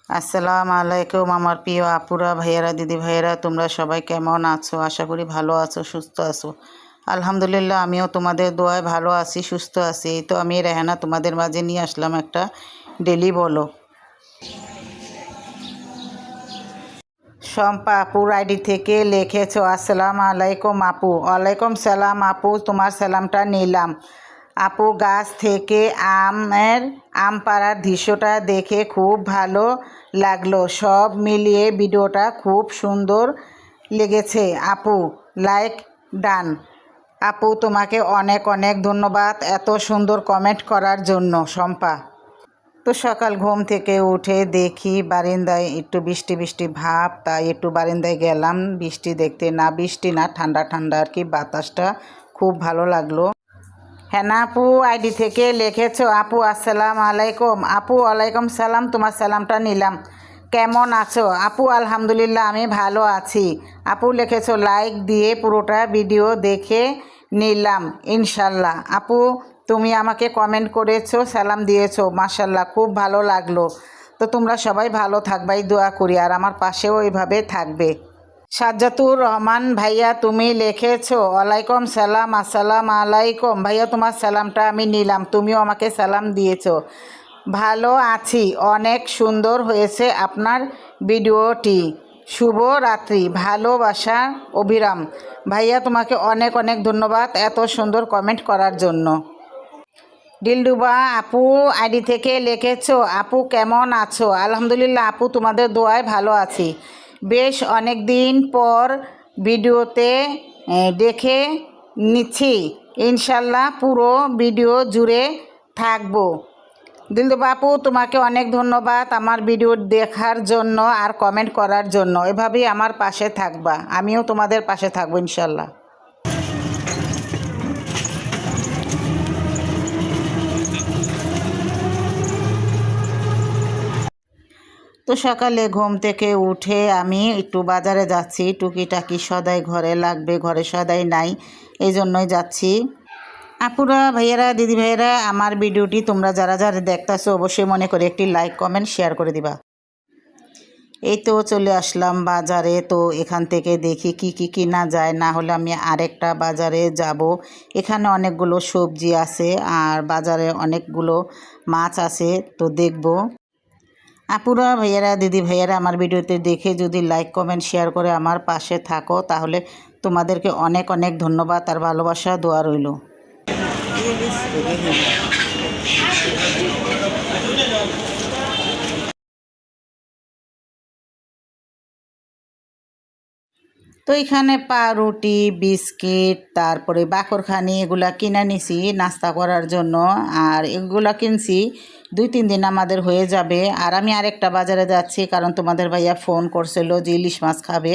আসসালামু আলাইকুম আমার প্রিয় আপুরা ভাইয়েরা দিদি ভাইয়েরা, তোমরা সবাই কেমন আছো? আশা করি ভালো আছো, সুস্থ আছো। আলহামদুলিল্লাহ, আমিও তোমাদের দোয়ায় ভালো আছি, সুস্থ আছি। এই তো আমি রেহানা তোমাদের মাঝে নিয়ে আসলাম একটা ডেলি বলো। শম্পা আপুর আইডি থেকে লিখেছো, আসসালামু আলাইকুম আপু। ওয়ালাইকুম সালাম আপু, তোমার সালামটা নিলাম। আপু, গাছ থেকে আম পাড়ার দৃশ্যটা দেখে খুব ভালো লাগলো। সব মিলিয়ে ভিডিওটা খুব সুন্দর লেগেছে আপু। Like done. আপু, তোমাকে অনেক অনেক ধন্যবাদ এত সুন্দর কমেন্ট করার জন্য শম্পা। তো সকাল ঘুম থেকে উঠে দেখি বারান্দায় একটু বৃষ্টি বৃষ্টি ভাব, তাই একটু বারান্দায় গেলাম বৃষ্টি দেখতে। না বৃষ্টি না, ঠান্ডা ঠান্ডা আর কি, বাতাসটা খুব ভালো লাগলো। হ্যাঁ না আপু আইডি থেকে লিখেছো, আপু আসসালামু আলাইকুম। আপু ওয়ালাইকুম সালাম, তোমার সালামটা নিলাম। কেমন আছো আপু? আলহামদুলিল্লাহ, আমি ভালো আছি। আপু লিখেছো, লাইক দিয়ে পুরোটা ভিডিও দেখে নিলাম ইনশাল্লাহ। আপু, তুমি আমাকে কমেন্ট করেছো, সালাম দিয়েছো, মাশাল্লাহ, খুব ভালো লাগলো। তো তোমরা সবাই ভালো থাকবাই দোয়া করি, আর আমার পাশেও এইভাবে থাকবে। সাজ্জাতুর রহমান ভাইয়া, তুমি লিখেছো, ওয়ালাইকুম সালাম, আসসালাম আলাইকুম। ভাইয়া, তোমার সালামটা আমি নিলাম, তুমিও আমাকে সালাম দিয়েছো। ভালো আছি, অনেক সুন্দর হয়েছে আপনার ভিডিওটি। শুভ রাত্রি, ভালোবাসা অবিরাম। ভাইয়া, তোমাকে অনেক অনেক ধন্যবাদ এত সুন্দর কমেন্ট করার জন্য। ডিলডুবা আপু আইডি থেকে লিখেছো, আপু কেমন আছো? আলহামদুলিল্লাহ আপু, তোমাদের দোয়ায় ভালো আছি। বেশ অনেক দিন পর ভিডিওতে দেখে নিচ্ছি, ইনশাল্লাহ পুরো ভিডিও জুড়ে থাকবো। দিলদুবা আপু, তোমাকে অনেক ধন্যবাদ আমার ভিডিও দেখার জন্য আর কমেন্ট করার জন্য। এভাবেই আমার পাশে থাকবা, আমিও তোমাদের পাশে থাকবো ইনশাল্লাহ। তো সকালে ঘুম থেকে উঠে আমি একটু বাজারে যাচ্ছি, টুকিটাকি সদাই ঘরে লাগবে, ঘরে সদাই নাই, এই জন্যই যাচ্ছি। আপুরা ভাইয়েরা দিদি ভাইয়েরা, আমার ভিডিওটি তোমরা যারা যারা দেখতেছো অবশ্যই মনে করে একটি লাইক কমেন্ট শেয়ার করে দিবা। এই তো চলে আসলাম বাজারে। তো এখান থেকে দেখি কি কি কিনা যায়, না হলে আমি আরেকটা বাজারে যাব। এখানে অনেকগুলো সবজি আছে আর বাজারে অনেকগুলো মাছ আছে, তো দেখব। আপুরা ভাইয়েরা দিদি ভাইয়েরা, আমার ভিডিওতে দেখে যদি লাইক কমেন্ট শেয়ার করে আমার পাশে থাকো, তাহলে তোমাদেরকে অনেক অনেক ধন্যবাদ আর ভালোবাসা দোয়া রইল। তো এখানে পাউরুটি, বিস্কিট, তারপরে বাকরখানি এগুলা কিনে নিছি নাস্তা করার জন্য। আর এগুলা কিনছি 2-3 দিন আমাদের হয়ে যাবে। আর আমি আরেকটা বাজারে যাচ্ছি, কারণ তোমাদের ভাইয়া ফোন করছিল যে ইলিশ মাছ খাবে,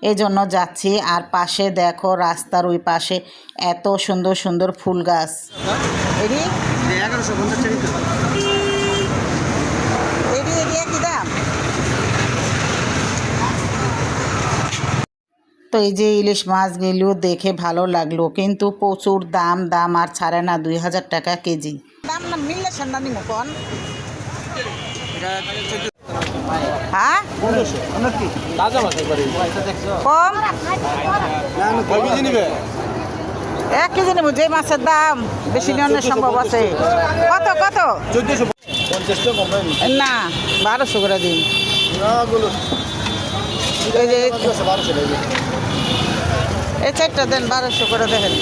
এই জন্য যাচ্ছি। আর পাশে দেখো, রাস্তার ওই পাশে এত সুন্দর সুন্দর ফুল গাছ। এটি 1150 কি দাম? তো এই যে ইলিশ মাছগুলো দেখে ভালো লাগলো, কিন্তু প্রচুর দাম, দাম আর ছাড়ে না, 2000 টাকা কেজি। দাম না মিললে সান্দানি মতন। হ্যাঁ কম 1 কেজি নেব, যে মাছের দাম বেশি নেওয়ার সম্ভব আছে। কত কত? 1450 না, 1200 করে দিন। এই চারটা দেন, 1200 করে দেখেন।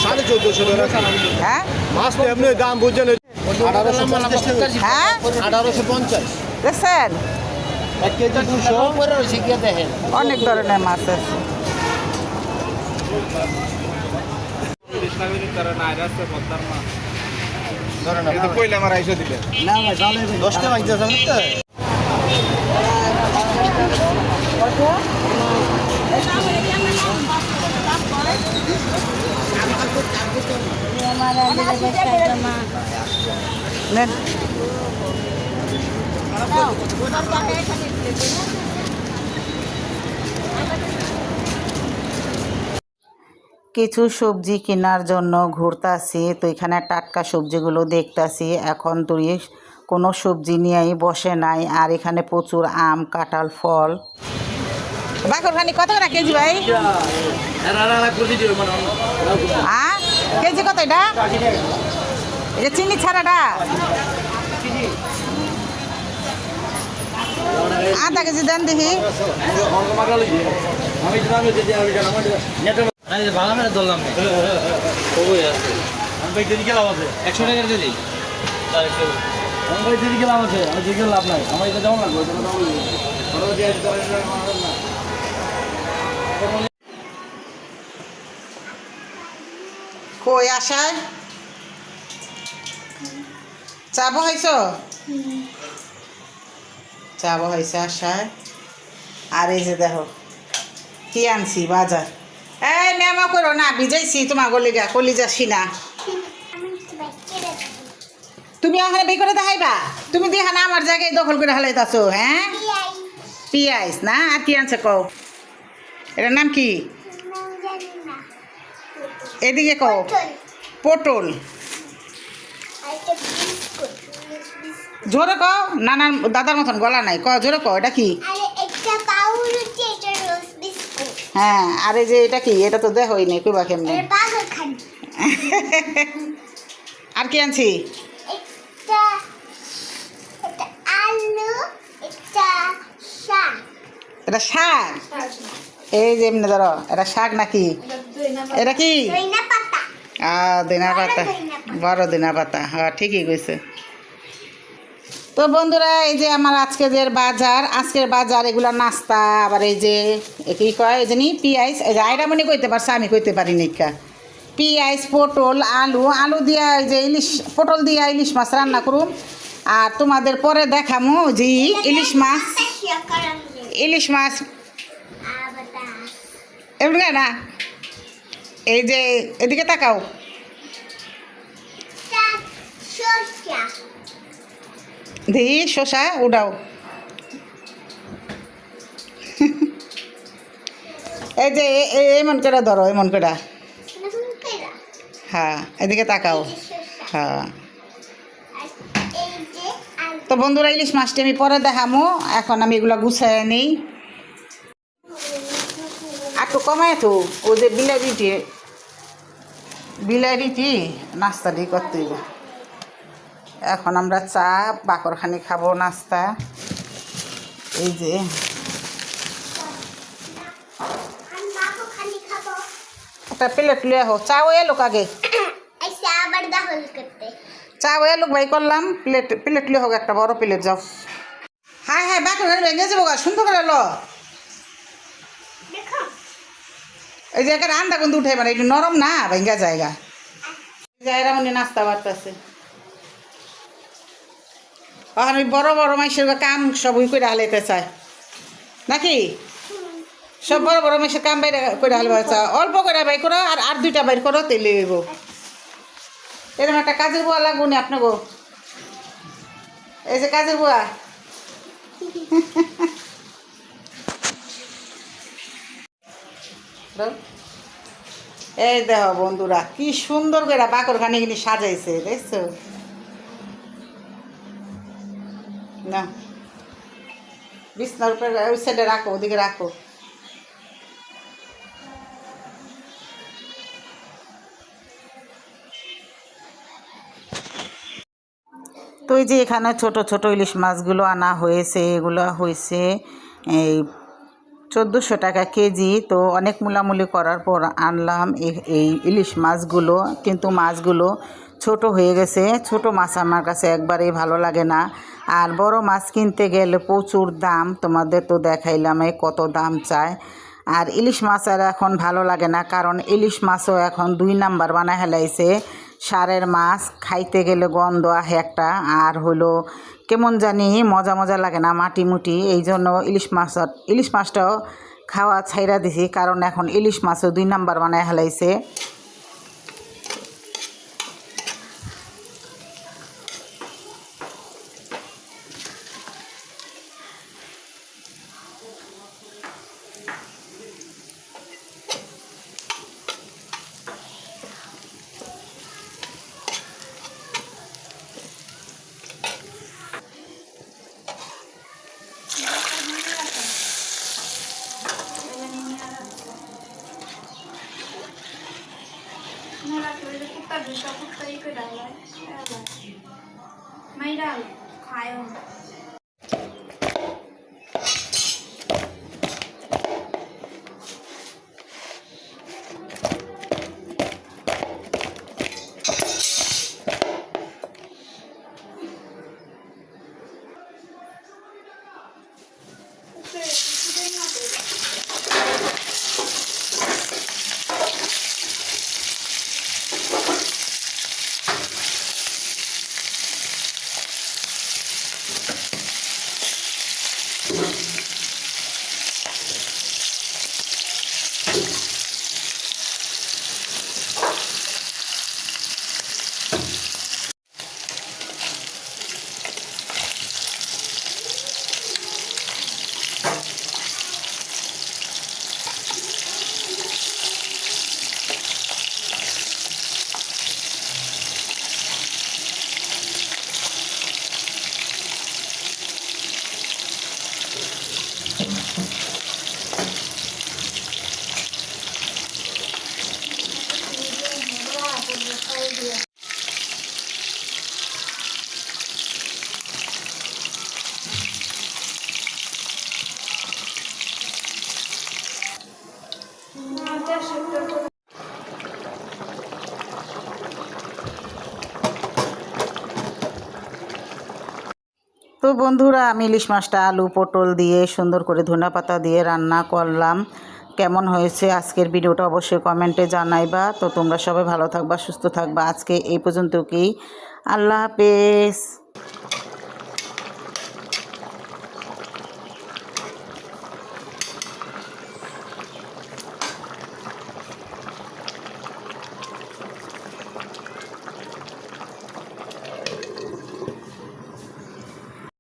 1450 হ্যাঁ, মাছ তো এমনি দাম বুঝছেন। 1850 হ্যাঁ, 1850 দেখছেন। 1 কেজি 200 দেখেন, অনেক ধরনের মাছ আছে। কিছু সবজি কেনার জন্য ঘুরতাছি, তো এখানে টাটকা সবজিগুলো দেখতাছি। এখন তুই কোনো সবজি নিয়েই বসে নাই। আর এখানে প্রচুর আম কাঁঠাল ফল। বাকরখানি কত করে কেজি ভাই? কেজি কত এটা? এটা চিনি ছাড়াটা আধা কেজি দেন দেখি। কই আসায় চা বহাইছ? চা বহাইছে আসায়। আর এই যে দেখো কি আনছি বাজার। এই নেমা করো না, ভিজাইছি তোমার গলিগা কলিজা সিনা। তুমি ওখানে বের করে দেখাইবা? তুমি দেখা না আমার জায়গায় দখল করে হালাইতাছো। হ্যাঁ পিঁয়াজ না, আর কি আনছে কও? এটার নাম কি? এদিকে কও। পটল। জোরে কও, নানার দাদার মতন গলা নাই, কও জোরে কও। এটা কি? হ্যাঁ, আর এই যে এটা কি? এটা তো দেখোই নাই, কইবা কেমনে? আর কি আনছি? এটা শাক। এই যে এমনি ধরো, এটা শাক নাকি? এটা কি? দিনা পাতা, বড় দিনা পাতা। হ্যাঁ ঠিকই কইছে। তো বন্ধুরা, এই যে আমার আজকের বাজার এগুলা নাস্তা। আবার এই যে কি কয় জানি পিঁয়াজ, এই যে আইরামনি কইতে পারছে, আমি কইতে পারি নিকা। পিঁয়াজ, পটল, আলু দিয়া এই যে পটল দিয়া ইলিশ মাছ রান্না করুম। আর তোমাদের পরে দেখামু যে ইলিশ মাছ এমনি না। এই যে এদিকে তাকাও। দেখি শসা উড়াও। এই যে এমন করে ধরো, এমন করে। হ্যাঁ এদিকে তাকাও। হ্যাঁ তো বন্ধুরা, ইলিশ মাছটা আমি পরে দেখামো। এখন আমি এগুলো গুছাই নিই। আর তো কমায় তো ও যে বিলাইটি নাস্তা দিয়ে করতে হইব। এখন আমরা চা বাকরখানি খাবো নাস্তা। এই যে একটা প্লেট লিয়ে হোক। চাও এলোক আগে, চাও এলোক ভাই করলাম। প্লেট লিয়ে হোক, একটা বড় প্লেট যাও। হ্যাঁ হ্যাঁ, বাকরখানি ভেঙে যাবো গা, সুন্দর করে লো। এই যে একটা আন্দা কিন্তু উঠে মানে একটু নরম না, ভেঙ্গা জায়গা জায়গা মানে নাস্তা বাড়তেছে। আমি বড় বড় মাইসের কাম সব করে হালাইতে চায় নাকি? সব বড় বড় মাইসের কাম বাইরে করে হালবা চায়। অল্প করে বাইর করো, আর দুইটা বাইর করো, তেলে হইব। এরকম একটা কাজের বুয়া লাগবো নি আপনাকে? এই যে কাজের বুয়া। এই দেখো বন্ধুরা, কি সুন্দর করে বাকরখানি কিনে সাজাইছে, দেখছো না? বিছনার উপরে ওই সাইডে রাখো, ওদিকে রাখো। তো এই যে এখানে ছোট ছোট ইলিশ মাছগুলো আনা হয়েছে। এগুলো হয়েছে এই 1400 টাকা কেজি। তো অনেক মূলামূলি করার পর আনলাম এই ইলিশ মাছগুলো। কিন্তু মাছগুলো ছোট হয়ে গেছে। ছোট মাছ আমার কাছে একবারেই ভালো লাগে না। আর বড় মাছ কিনতে গেলে প্রচুর দাম। তোমাদের তো দেখাইলাম কত দাম চায়। আর ইলিশ মাছ আর এখন ভালো লাগে না, কারণ ইলিশ মাছও এখন 2 নাম্বার বানায় হেলাইছে। সারের মাছ খাইতে গেলে গন্ধ আহে একটা, আর হলো কেমন জানি মজা মজা লাগে না, মাটি মুটি। এই জন্য ইলিশ মাছটাও খাওয়া ছাইরা দিছি, কারণ এখন ইলিশ মাছও 2 নাম্বার বানায় হেলাইছে। के डाला है मैं डाल खाए हूँ তো বন্ধুরা আমি ইলিশ মাছটা আলু পটল দিয়ে সুন্দর করে ধনেপাতা দিয়ে রান্না করলাম। কেমন হয়েছে আজকের ভিডিওটা অবশ্যই কমেন্টে জানাইবা। তো তোমরা সবাই ভালো থাকবা, সুস্থ থাকবা। আজকে এই পর্যন্ত কি, আল্লাহ হাফেজ।